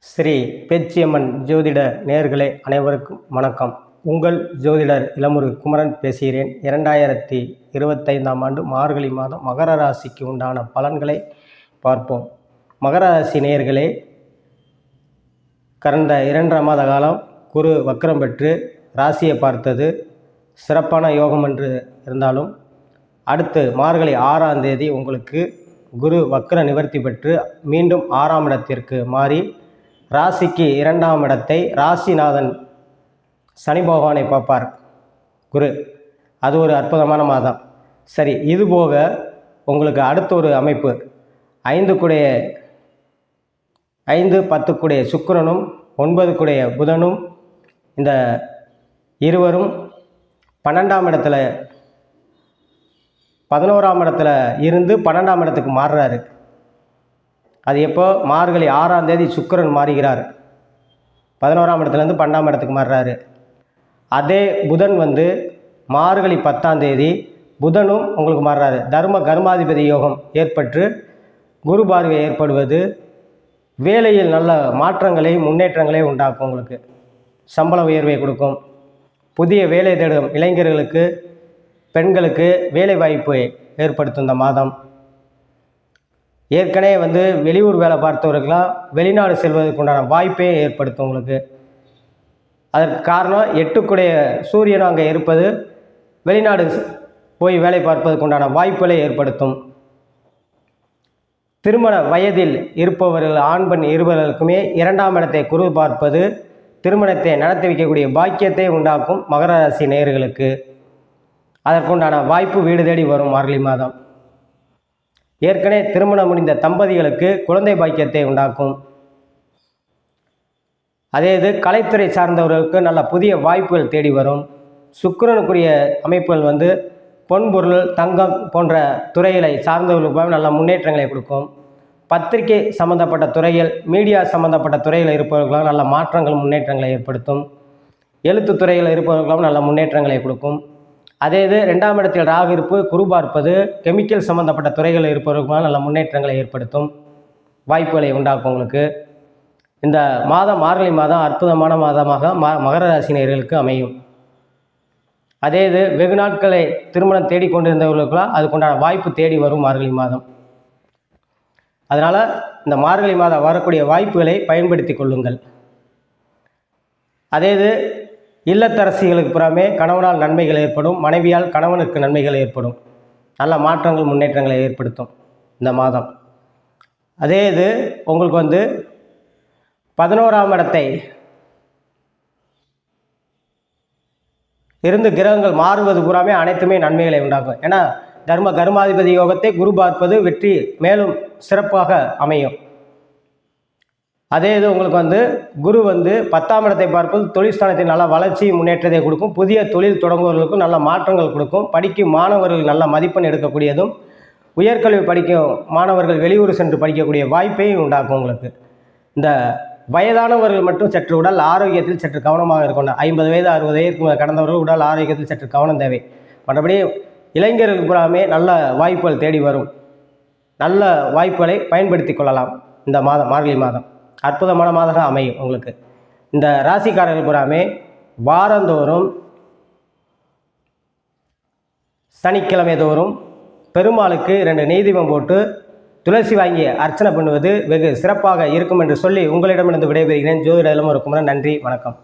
ஸ்ரீ பேச்சியம்மன் ஜோதிட நேயர்களே அனைவருக்கும் வணக்கம். உங்கள் ஜோதிடர் இளமுரு குமரன் பேசுகிறேன். 2025ஆம் ஆண்டு மார்கழி மாதம் மகர ராசிக்கு உண்டான பலன்களை பார்ப்போம். மகர ராசி நேயர்களே, கடந்த 2.5 மாத காலம் குரு வக்ரம் பெற்று ராசியை பார்த்தது சிறப்பான யோகம் என்று இருந்தாலும், அடுத்து மார்கழி 6ஆம் தேதி உங்களுக்கு குரு வக்ர நிவர்த்தி பெற்று மீண்டும் 6ஆம் இடத்திற்கு மாறி ராசிக்கு 2ஆம் இடத்தை ராசிநாதன் சனி பகவானை பார்ப்பார் குரு. அது ஒரு அற்புதமான மாதம். சரி, இதுபோக உங்களுக்கு அடுத்த ஒரு அமைப்பு 5 கூடைய 5 10 கூடைய சுக்கிரனும் 9 கூடைய புதனும் இந்த இருவரும் 12ஆம் இடத்துல 11ஆம் இடத்துல இருந்து 12ஆம் இடத்துக்கு மாறுறாரு. அது எப்போ? மார்கழி 6ஆம் தேதி சுக்கிரன் மாறுகிறார். 11ஆம் இடத்துலேருந்து 12ஆம் இடத்துக்கு மாறுறாரு. அதே புதன் மார்கழி 10ஆம் தேதி புதனும் உங்களுக்கு மாறுறாரு. தர்ம கர்மாதிபதி யோகம் ஏற்பட்டு குரு பார்வை ஏற்படுவது வேலையில் நல்ல மாற்றங்களை முன்னேற்றங்களை உண்டாக்கும். உங்களுக்கு சம்பள உயர்வை கொடுக்கும். புதிய வேலை தேடும் இளைஞர்களுக்கு பெண்களுக்கு வேலை வாய்ப்பை ஏற்படுத்தும் இந்த மாதம். ஏற்கனவே வெளியூர் வேலை பார்த்தவர்களாம் வெளிநாடு செல்வதற்கு உண்டான வாய்ப்பே ஏற்படுத்தும் உங்களுக்கு. அதற்கு காரணம் 8 கூடைய சூரியனும் அங்கே இருப்பது வெளிநாடு போய் வேலை பார்ப்பதற்கு உண்டான வாய்ப்புகளை ஏற்படுத்தும். திருமண வயதில் இருப்பவர்கள் ஆண் பெண் இருவர்களுக்குமே 2ஆம் இடத்தை குரு பார்ப்பது திருமணத்தை நடத்தி வைக்கக்கூடிய பாக்கியத்தை உண்டாக்கும். மகர ராசி நேயர்களுக்கு அதற்குண்டான வாய்ப்பு வீடு தேடி வரும் மார்கழி மாதம். ஏற்கனவே திருமணம் முடிந்த தம்பதிகளுக்கு குழந்தை பாக்கியத்தை உண்டாக்கும். அதே இது கலைத்துறை சார்ந்தவர்களுக்கு நல்ல புதிய வாய்ப்புகள் தேடி வரும். சுக்கிரனுக்குரிய அமைப்புகள் பொன்பொருள் தங்கம் போன்ற துறைகளை சார்ந்தவர்களுக்கு நல்ல முன்னேற்றங்களை கொடுக்கும். பத்திரிகை சம்பந்தப்பட்ட துறைகள் மீடியா சம்பந்தப்பட்ட துறையில் இருப்பவர்களும் நல்ல மாற்றங்கள் முன்னேற்றங்களை ஏற்படுத்தும். எழுத்துத்துறையில் இருப்பவர்களும் நல்ல முன்னேற்றங்களை கொடுக்கும். அதே இது 2ஆம் இடத்தில் ராகு இருப்பு குரு பார்ப்பது கெமிக்கல் சம்பந்தப்பட்ட துறைகளில் இருப்பவர்களுக்கு நல்ல முன்னேற்றங்களை ஏற்படுத்தும். வாய்ப்புகளை உண்டாக்கும். உங்களுக்கு இந்த மாதம் மார்கழி மாதம் அற்புதமான மாதமாக மகர ராசினியர்களுக்கு அமையும். அதே இது வெகு நாட்களை திருமணம் தேடிக்கொண்டிருந்தவர்களுக்கெல்லாம் அதுக்குண்டான வாய்ப்பு தேடி வரும் மார்கழி மாதம். அதனால் இந்த மார்கழி மாதம் வரக்கூடிய வாய்ப்புகளை பயன்படுத்தி கொள்ளுங்கள். அதே இது இல்லத்தரசிகளுக்கு புறமே கணவனால் நன்மைகள் ஏற்படும். மனைவியால் கணவனுக்கு நன்மைகள் ஏற்படும். நல்ல மாற்றங்கள் முன்னேற்றங்களை ஏற்படுத்தும் இந்த மாதம். அதே இது உங்களுக்கு 11ஆம் இடத்தை இருந்து கிரகங்கள் மாறுவது புறாமே அனைத்துமே நன்மைகளை உண்டாக்கும். ஏன்னா தர்ம கர்மாதிபதி யோகத்தை குரு பார்ப்பது வெற்றி மேலும் சிறப்பாக அமையும். அதே இது உங்களுக்கு குரு 10ஆம் இடத்தை பார்ப்பது தொழில் ஸ்தானத்தில் நல்ல வளர்ச்சி முன்னேற்றத்தை கொடுக்கும். புதிய தொழில் தொடங்குவவர்களுக்கும் நல்ல மாற்றங்கள் கொடுக்கும். படிக்கும் மாணவர்கள் நல்ல மதிப்பெண் எடுக்கக்கூடியதும், உயர்கல்வி படிக்கும் மாணவர்கள் வெளியூர் சென்று படிக்கக்கூடிய வாய்ப்பையும் உண்டாக்கும். உங்களுக்கு இந்த வயதானவர்கள் மட்டும் சற்று உடல் ஆரோக்கியத்தில் சற்று கவனமாக இருக்கணும். 50 வயது 60 வயதுக்கு கடந்தவர்கள் உடல் ஆரோக்கியத்தில் சற்று கவனம் தேவை. மற்றபடி இளைஞர்களுக்கு புறாமே நல்ல வாய்ப்புகள் தேடி வரும். நல்ல வாய்ப்புகளை பயன்படுத்தி கொள்ளலாம். இந்த மாதம் மார்கழி மாதம் அற்புதமான மாதமாக அமையும். உங்களுக்கு இந்த ராசிக்காரர்கள் புறாமே வாரந்தோறும் சனிக்கிழமை தோறும் பெருமாளுக்கு 2 நெய் தீபம் போட்டு துளசி வாங்கி அர்ச்சனை பண்ணுவது வெகு சிறப்பாக இருக்கும் என்று சொல்லி உங்களிடமிருந்து விடைபெறுகிறேன். ஜோதிட இளமுரு குமரன். நன்றி, வணக்கம்.